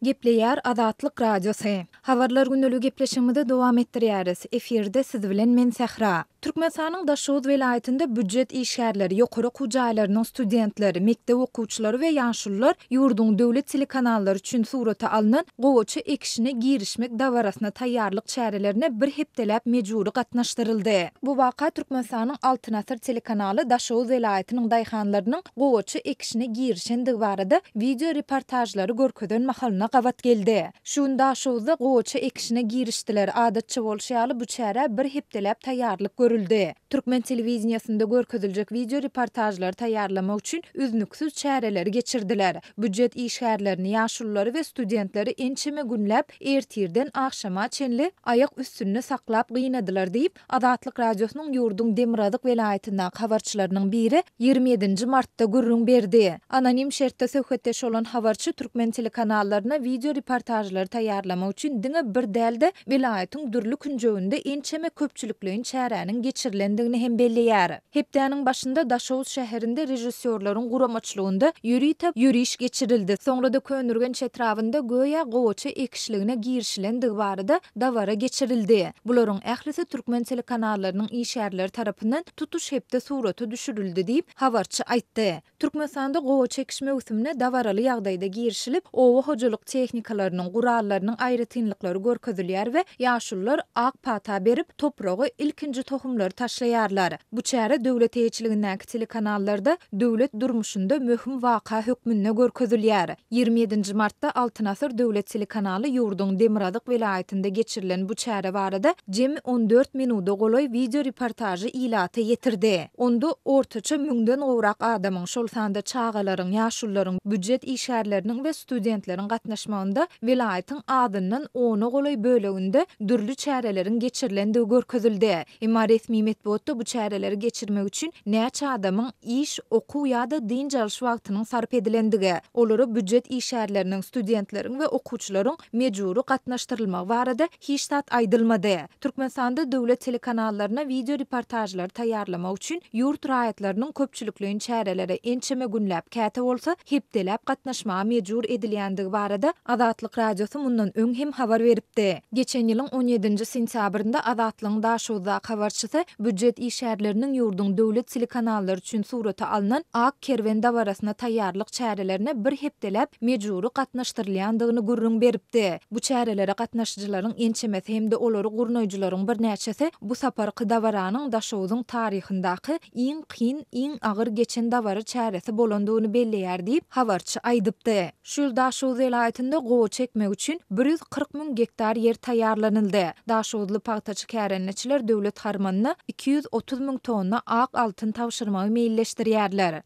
Gepleýär Azatlyk Radiosy. Habarlar gündälik gepleşigimizde dowam etdirýäris. Eferde siz bilen men Sähra. Türkmenistanyň Daşowuz welaýatynda büdjet işgärleri, ýokary okuw jaýlarynyň studentleri, mektep okuwçylary we ýaşullar ýurduň döwlet telekanallary üçin surata alynan gowaça ekişine girişmek dawarasyna taýýarlyk çärelerine bir hepdeläp mejburi gatnaşdyryldy. Bu waka Türkmenistanyň Altyn Asr telekanaly Daşowuz welaýatynyň daýhanlarynyň gowaça ekişine girişendigi barada video reportajlary görkezden mahalyna gabat geldi. Şunda Daşowuzda gowaça ekişine girişdiler. Adatça bolşaýaly bu çäre bir hepdeläp taýýarlyk görüldi. Türkmen telewizionyasynda görkeziljek video reportajlary taýýarlamak üçin üznüksiz çäreleri geçirdiler. Büdjet işgärlerini, ýaşullary we studentleri ençeme günläp ertirden akşama çenli ayak üstünde saklap gıynadylar diýip Azatlyk Radiosynyň ýurduň Demirazık welaýatyndaky habarçylarynyň biri 27 martda gürrüň berdi. Anonim şertde söhbetdeş olan habarçy Türkmen telekanallaryna video reportajlary taýýarlamak üçin diňe bir dälde welaýatyň dürli künjeginde ençeme köpçülikliň çäräniň geçirilendigini hem belliýär. Hepdäniň başynda Daşowuz şäherinde rejissörlaryň guramaçlygynda ýüriş geçirildi. Soňra könürgen çetrawynda göýe gowaça ekişligine girişilendigi barada dawara geçirildi. Bularyň ählisi Türkmen telekanallarynyň işgärleri tarapyndan tutuş hepde suraty düşürildi diýip habarçy aýtdy. Türkmenistanda gowaça ekiş mewsümine dawaraly ýagdaýda girişilip, owa hojalyk tehnikalarynyň, gurallarynyň aýratynlyklary görkezilýär we ýaşullar ak pata berip topragy ilkinji tohumlary taşlaýarlar. Bu çäre döwlet eýçiligindäki telekanallarda döwlet durmuşynda möhüm waka hökmünde görkezilýär. 27 martda Altyn Asr döwlet telekanaly ýurduň Demirazık welaýatynda geçirilen bu çäre barada jemi 14 minuta goloý video reportajy ilata ýetirdi. Onda ortaça 1000den gowrak adamyň, şol sanda çagalaryň, ýaşullaryň, büdjet işgärleriniň we studentleriň gatnaşmagynda welaýatyň adyndan 10 goloý böleginde dürli çärelerin geçirilendigi görkezildi. Emma resmi metbuatda bu çäreleri geçirmek üçin näçe adamyň iş, okuw ýa-da din çalyş wagtynyň sarp edilendigi, olary büdjet işgärleriniň, studentleriň we okuwçylaryň mejburi gatnaşdyrylmagy barada hiç tat aýdylmady. Türkmenistanda döwlet telekanallaryna video reportajlary taýýarlamak üçin ýurt raýatlarynyň köpçülikliň çärelere ençeme günläp käte bolsa hepdeläp gatnaşmaga mejbur edilýändigi barada Azatlyk Radiosy mundan öň hem habar beripdi. Geçen ýylyň 17 sentýabrynda Azatlygyň Daşowuzda habarçysy büdjet işgärleriniň ýurduň döwlet telekanallary üçin surata alynan ak kerwen dawarasyna taýýarlyk çärelerine bir hepdeläp mejburi gatnaşdyrylýandygyny gürrüň beripdi. Bu çärelere gatnaşjylaryň ençemesi hemde olary gurnoýjylaryň bir näçesi bu saparky dawaranyň Daşowuzyň taryhyndaky iň kyn, iň agyr geçen dawara çäresi bolandygyny belliýär diýip habarçy aýdypdy. Şu Daşowuz welaýatynda gowa çekmek üçin 140 000 hektar yer taýýarlanyldy. Daşowuzly paýtaçy kärenleçiler döwlet harmanyna 230 000 tonna ak altyn tawşyrmagy meýilleşdirýärler.